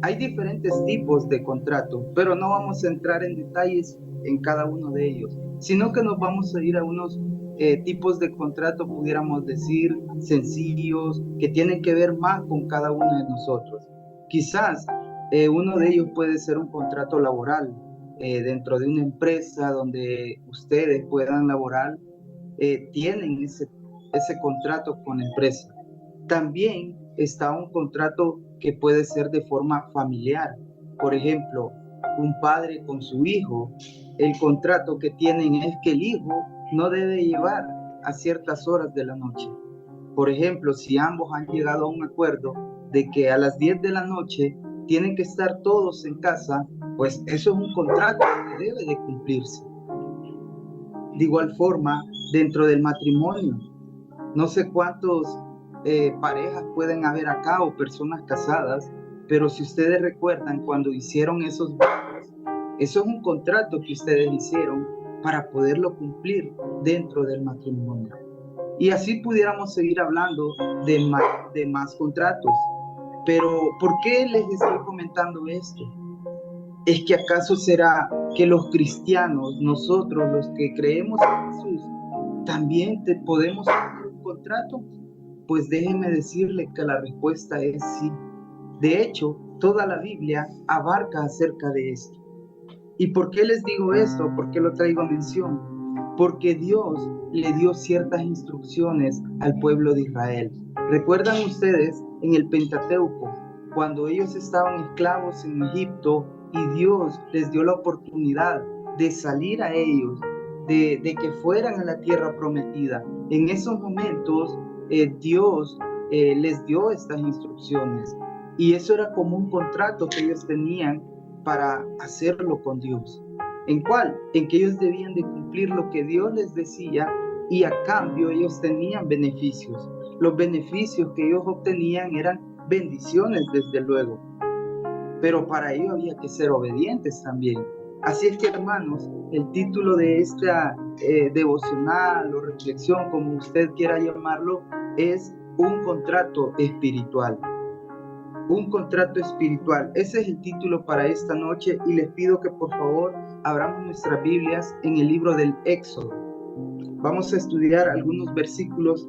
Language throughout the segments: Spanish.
Hay diferentes tipos de contrato, pero no vamos a entrar en detalles en cada uno de ellos, sino que nos vamos a ir a unos tipos de contrato, pudiéramos decir, sencillos, que tienen que ver más con cada uno de nosotros. Quizás uno de ellos puede ser un contrato laboral dentro de una empresa donde ustedes puedan laborar, tienen ese contrato con la empresa. También está un contrato que puede ser de forma familiar. Por ejemplo, un padre con su hijo, el contrato que tienen es que el hijo no debe llevar a ciertas horas de la noche. Por ejemplo, si ambos han llegado a un acuerdo de que a las 10 de la noche tienen que estar todos en casa, pues eso es un contrato que debe de cumplirse. De igual forma, dentro del matrimonio, no sé cuántos parejas pueden haber acá o personas casadas, pero si ustedes recuerdan cuando hicieron esos votos, eso es un contrato que ustedes hicieron para poderlo cumplir dentro del matrimonio. Y así pudiéramos seguir hablando de más contratos. Pero ¿por qué les estoy comentando esto? ¿Es que acaso será que los cristianos, nosotros los que creemos en Jesús, también podemos hacer un contrato? Pues déjenme decirle que la respuesta es sí. De hecho, toda la Biblia abarca acerca de esto. ¿Y por qué les digo esto? ¿Por qué lo traigo a mención? Porque Dios le dio ciertas instrucciones al pueblo de Israel. ¿Recuerdan ustedes en el Pentateuco, cuando ellos estaban esclavos en Egipto y Dios les dio la oportunidad de salir a ellos, de que fueran a la tierra prometida? En esos momentos, Dios les dio estas instrucciones y eso era como un contrato que ellos tenían para hacerlo con Dios. ¿En cuál? En que ellos debían de cumplir lo que Dios les decía y a cambio ellos tenían beneficios. Los beneficios que ellos obtenían eran bendiciones, desde luego, pero para ello había que ser obedientes también. Así es que, hermanos, el título de esta devocional o reflexión, como usted quiera llamarlo, es un contrato espiritual. Un contrato espiritual. Ese es el título para esta noche y les pido que por favor abramos nuestras Biblias en el libro del Éxodo. Vamos a estudiar algunos versículos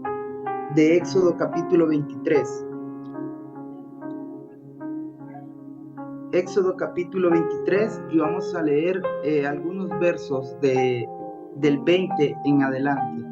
de Éxodo capítulo 23. Éxodo capítulo 23 y vamos a leer algunos versos del 20 en adelante.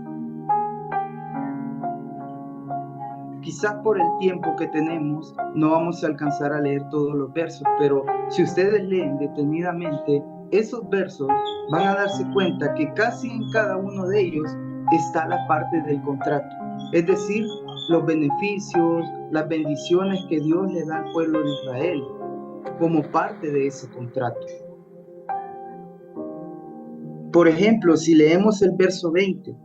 Quizás por el tiempo que tenemos no vamos a alcanzar a leer todos los versos, pero si ustedes leen detenidamente esos versos, van a darse cuenta que casi en cada uno de ellos está la parte del contrato. Es decir, los beneficios, las bendiciones que Dios le da al pueblo de Israel como parte de ese contrato. Por ejemplo, si leemos el verso 20,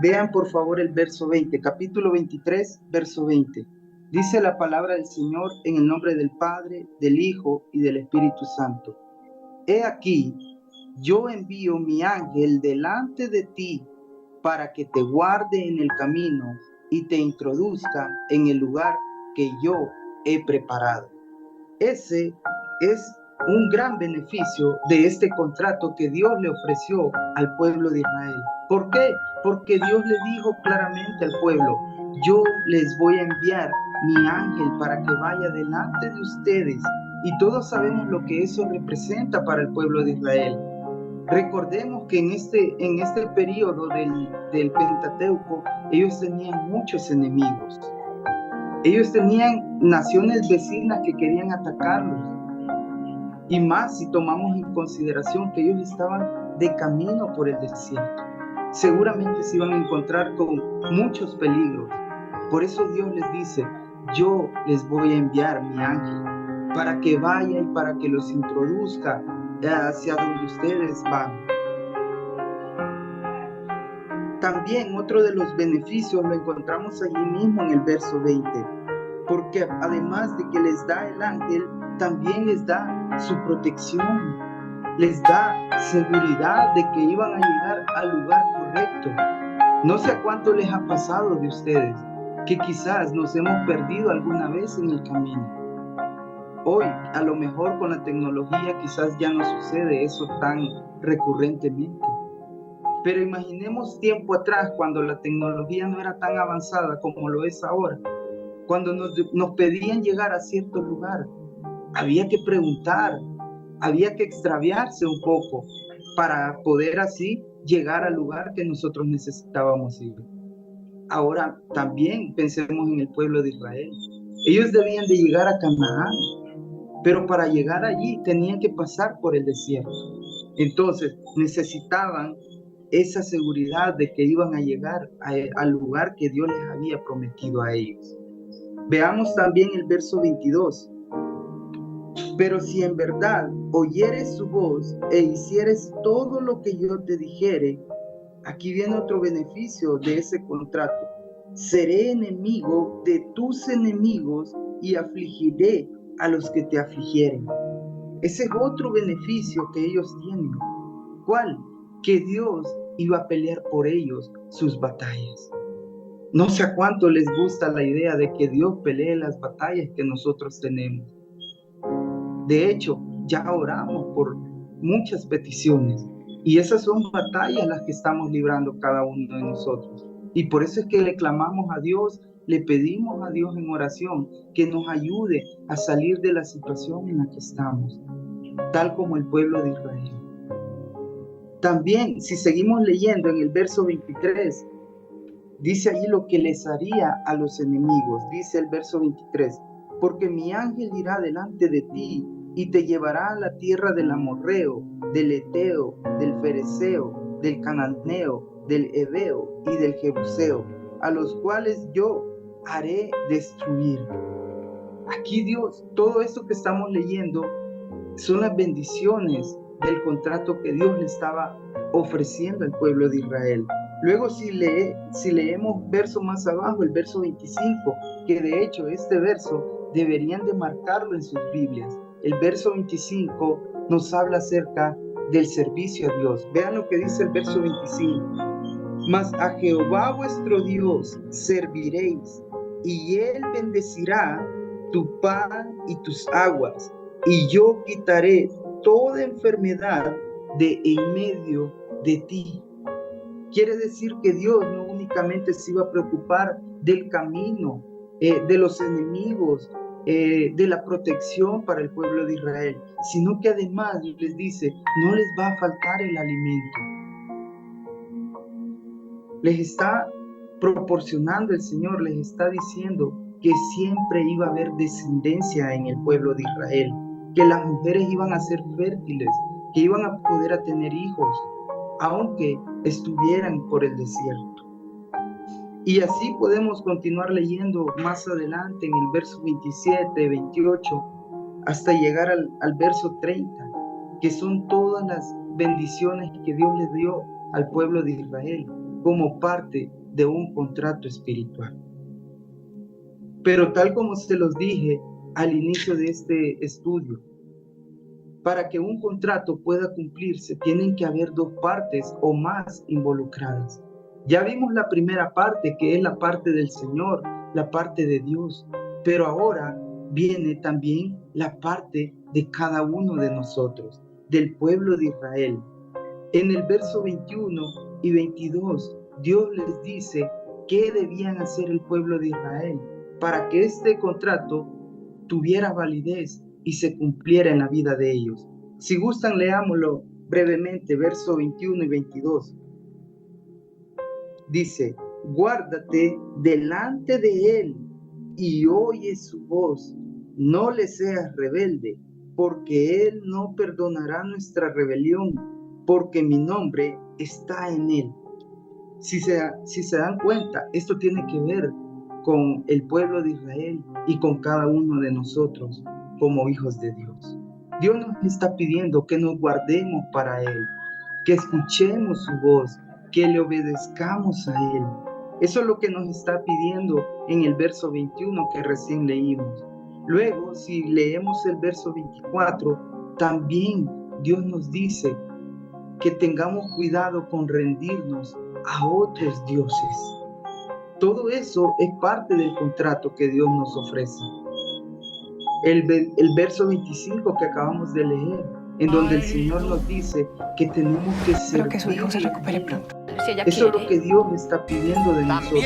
vean por favor el verso 20, capítulo 23, verso 20. Dice la palabra del Señor en el nombre del Padre, del Hijo y del Espíritu Santo. He aquí, yo envío mi ángel delante de ti para que te guarde en el camino y te introduzca en el lugar que yo he preparado. Ese es un gran beneficio de este contrato que Dios le ofreció al pueblo de Israel. ¿Por qué? Porque Dios le dijo claramente al pueblo: yo les voy a enviar mi ángel para que vaya delante de ustedes. Y todos sabemos lo que eso representa para el pueblo de Israel. Recordemos que en este periodo del Pentateuco, ellos tenían muchos enemigos. Ellos tenían naciones vecinas que querían atacarlos. Y más si tomamos en consideración que ellos estaban de camino por el desierto. Seguramente se iban a encontrar con muchos peligros. Por eso Dios les dice: yo les voy a enviar mi ángel para que vaya y para que los introduzca hacia donde ustedes van. También otro de los beneficios lo encontramos allí mismo en el verso 20, porque además de que les da el ángel, también les da su protección, les da seguridad de que iban a llegar al lugar correcto. No sé a cuánto les ha pasado de ustedes, que quizás nos hemos perdido alguna vez en el camino. Hoy, a lo mejor con la tecnología quizás ya no sucede eso tan recurrentemente. Pero imaginemos tiempo atrás, cuando la tecnología no era tan avanzada como lo es ahora. Cuando nos pedían llegar a cierto lugar, había que preguntar, había que extraviarse un poco para poder así llegar al lugar que nosotros necesitábamos ir. Ahora también pensemos en el pueblo de Israel. Ellos debían de llegar a Canaán, pero para llegar allí tenían que pasar por el desierto. Entonces necesitaban esa seguridad de que iban a llegar al lugar que Dios les había prometido a ellos. Veamos también el verso 22. Pero si en verdad oyeres su voz e hicieres todo lo que yo te dijere, aquí viene otro beneficio de ese contrato. Seré enemigo de tus enemigos y afligiré a los que te afligieren. Ese es otro beneficio que ellos tienen. ¿Cuál? Que Dios iba a pelear por ellos sus batallas. No sé a cuánto les gusta la idea de que Dios pelee las batallas que nosotros tenemos. De hecho, ya oramos por muchas peticiones y esas son batallas las que estamos librando cada uno de nosotros. Y por eso es que le clamamos a Dios, le pedimos a Dios en oración que nos ayude a salir de la situación en la que estamos, tal como el pueblo de Israel. También, si seguimos leyendo en el verso 23, dice allí lo que les haría a los enemigos. Dice el verso 23, porque mi ángel irá delante de ti y te llevará a la tierra del amorreo, del eteo, del fereceo, del cananeo, del heveo y del jebuseo, a los cuales yo haré destruir. Aquí Dios, todo esto que estamos leyendo son las bendiciones del contrato que Dios le estaba ofreciendo al pueblo de Israel. Luego si leemos verso más abajo, el verso 25, que de hecho este verso deberían de marcarlo en sus Biblias. El verso 25 nos habla acerca del servicio a Dios. Vean lo que dice el verso 25. Mas a Jehová vuestro Dios serviréis, y él bendecirá tu pan y tus aguas, y yo quitaré toda enfermedad de en medio de ti. Quiere decir que Dios no únicamente se iba a preocupar del camino, de los enemigos, de la protección para el pueblo de Israel, sino que además les dice, no les va a faltar el alimento. Les está proporcionando el Señor, les está diciendo que siempre iba a haber descendencia en el pueblo de Israel, que las mujeres iban a ser fértiles, que iban a poder tener hijos, aunque estuvieran por el desierto. Y así podemos continuar leyendo más adelante en el verso 27, 28, hasta llegar al verso 30, que son todas las bendiciones que Dios les dio al pueblo de Israel como parte de un contrato espiritual. Pero tal como se los dije al inicio de este estudio, para que un contrato pueda cumplirse, tienen que haber dos partes o más involucradas. Ya vimos la primera parte, que es la parte del Señor, la parte de Dios, pero ahora viene también la parte de cada uno de nosotros, del pueblo de Israel. En el verso 21 y 22, Dios les dice qué debían hacer el pueblo de Israel para que este contrato tuviera validez y se cumpliera en la vida de ellos. Si gustan, leámoslo brevemente, verso 21 y 22. Dice, guárdate delante de él y oye su voz, no le seas rebelde, porque él no perdonará nuestra rebelión, porque mi nombre está en él. Si se dan cuenta, esto tiene que ver con el pueblo de Israel y con cada uno de nosotros como hijos de Dios. Dios nos está pidiendo que nos guardemos para Él, que escuchemos su voz, que le obedezcamos a Él. Eso es lo que nos está pidiendo en el verso 21 que recién leímos. Luego, si leemos el verso 24, también Dios nos dice que tengamos cuidado con rendirnos a otros dioses. Todo eso es parte del contrato que Dios nos ofrece. el verso 25 que acabamos de leer, en donde el Señor nos dice que tenemos que Espero que su hijo se servir. recupere pronto. Si ella Eso es quiere. lo que Dios está pidiendo de nosotros.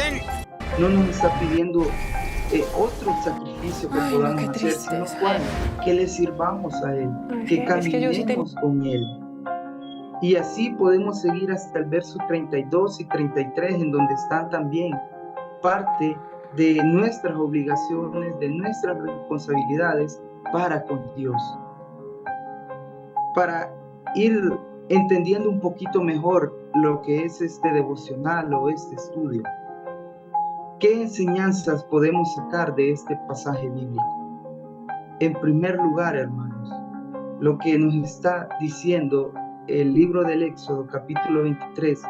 No nos está pidiendo otro sacrificio que Ay, no, podamos qué hacer, sino tristeza. cuál, que le sirvamos a Él, que Es que yo sí caminemos con Él. Y así podemos seguir hasta el verso 32 y 33, en donde están también parte de nuestras obligaciones, de nuestras responsabilidades para con Dios. Para ir entendiendo un poquito mejor lo que es este devocional o este estudio, ¿qué enseñanzas podemos sacar de este pasaje bíblico? En primer lugar, hermanos, lo que nos está diciendo el libro del Éxodo, capítulo 23,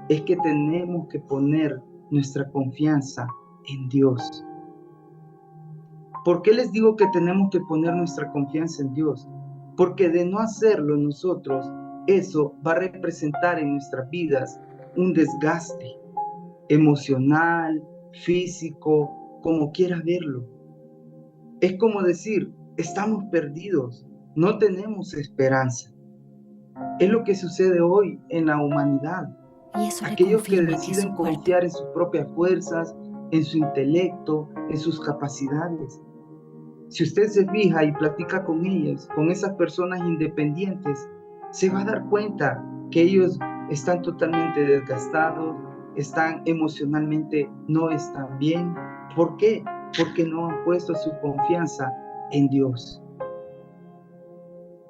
es que tenemos que poner nuestra confianza en Dios. ¿Por qué les digo que tenemos que poner nuestra confianza en Dios? Porque de no hacerlo nosotros, eso va a representar en nuestras vidas un desgaste emocional, físico, como quieras verlo. Es como decir, estamos perdidos, no tenemos esperanza. Es lo que sucede hoy en la humanidad. Y eso Aquellos que le confirma deciden su cuerpo. confiar en sus propias fuerzas, en su intelecto, en sus capacidades. Si usted se fija y platica con ellas, con esas personas independientes, se va a dar cuenta que ellos están totalmente desgastados, están emocionalmente, no están bien. ¿Por qué? Porque no han puesto su confianza en Dios.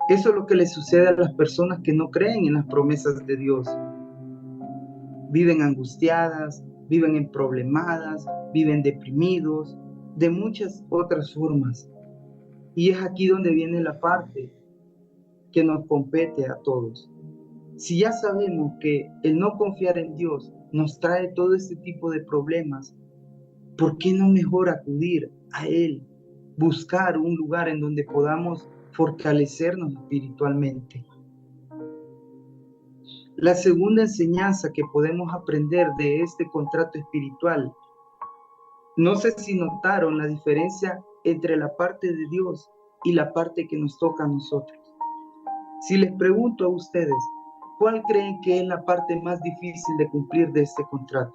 Eso es lo que le sucede a las personas que no creen en las promesas de Dios. Viven angustiadas, viven emproblemadas, viven deprimidos, de muchas otras formas. Y es aquí donde viene la parte que nos compete a todos. Si ya sabemos que el no confiar en Dios nos trae todo este tipo de problemas, ¿por qué no mejor acudir a Él? Buscar un lugar en donde podamos fortalecernos espiritualmente. La segunda enseñanza que podemos aprender de este contrato espiritual, no sé si notaron la diferencia entre la parte de Dios y la parte que nos toca a nosotros. Si les pregunto a ustedes, ¿cuál creen que es la parte más difícil de cumplir de este contrato?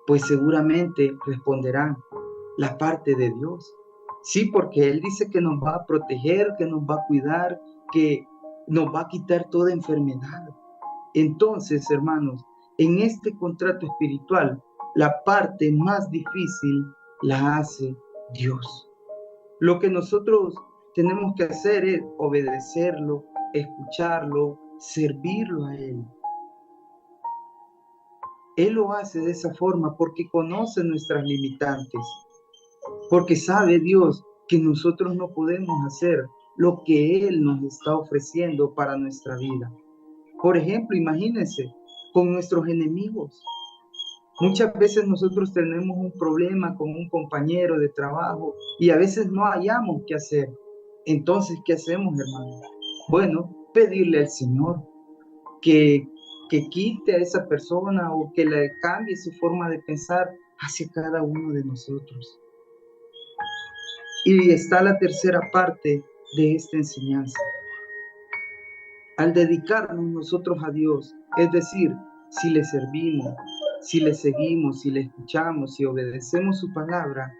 Pues seguramente responderán, la parte de Dios. Sí, porque Él dice que nos va a proteger, que nos va a cuidar, que nos va a quitar toda enfermedad. Entonces, hermanos, en este contrato espiritual, la parte más difícil la hace Dios. Lo que nosotros tenemos que hacer es obedecerlo, escucharlo, servirlo a Él. Él lo hace de esa forma porque conoce nuestras limitantes, porque sabe Dios que nosotros no podemos hacer lo que Él nos está ofreciendo para nuestra vida. Por ejemplo, imagínense con nuestros enemigos. Muchas veces nosotros tenemos un problema con un compañero de trabajo y a veces no hallamos qué hacer. Entonces, ¿qué hacemos, hermano? Bueno, pedirle al Señor que quite a esa persona o que le cambie su forma de pensar hacia cada uno de nosotros. Y está la tercera parte de esta enseñanza. Al dedicarnos nosotros a Dios, es decir, si le servimos, si le seguimos, si le escuchamos, si obedecemos su palabra,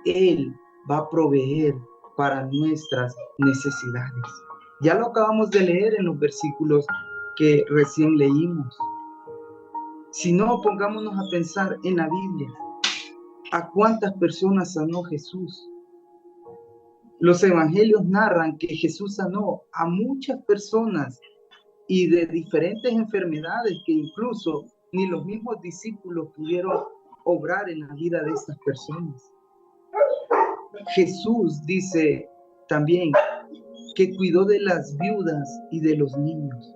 Él va a proveer para nuestras necesidades. Ya lo acabamos de leer en los versículos que recién leímos. Si no, pongámonos a pensar en la Biblia. ¿A cuántas personas sanó Jesús? Los evangelios narran que Jesús sanó a muchas personas y de diferentes enfermedades que incluso ni los mismos discípulos pudieron obrar en la vida de estas personas. Jesús dice también que cuidó de las viudas y de los niños.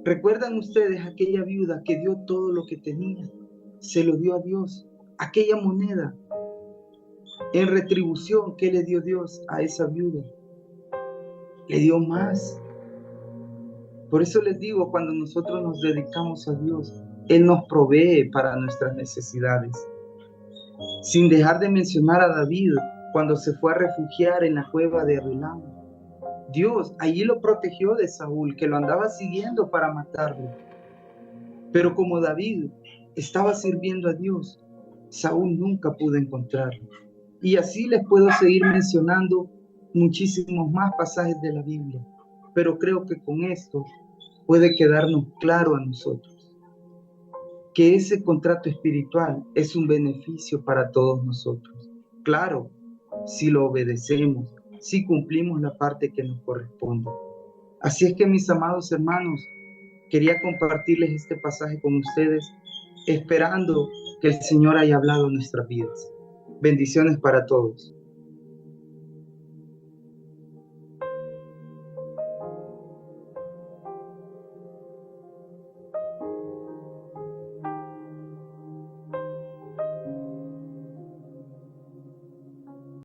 ¿Recuerdan ustedes aquella viuda que dio todo lo que tenía? Se lo dio a Dios. Aquella moneda, en retribución, ¿qué le dio Dios a esa viuda? Le dio más. Por eso les digo, cuando nosotros nos dedicamos a Dios, Él nos provee para nuestras necesidades. sin dejar de mencionar a David cuando se fue a refugiar en la cueva de Adulam. Dios allí lo protegió de Saúl, que lo andaba siguiendo para matarlo. Pero como David estaba sirviendo a Dios, Saúl nunca pudo encontrarlo. Y así les puedo seguir mencionando muchísimos más pasajes de la Biblia, pero creo que con esto puede quedarnos claro a nosotros que ese contrato espiritual es un beneficio para todos nosotros. Claro, si lo obedecemos, si cumplimos la parte que nos corresponde. Así es que, mis amados hermanos, quería compartirles este pasaje con ustedes, esperando que el Señor haya hablado en nuestras vidas. Bendiciones para todos.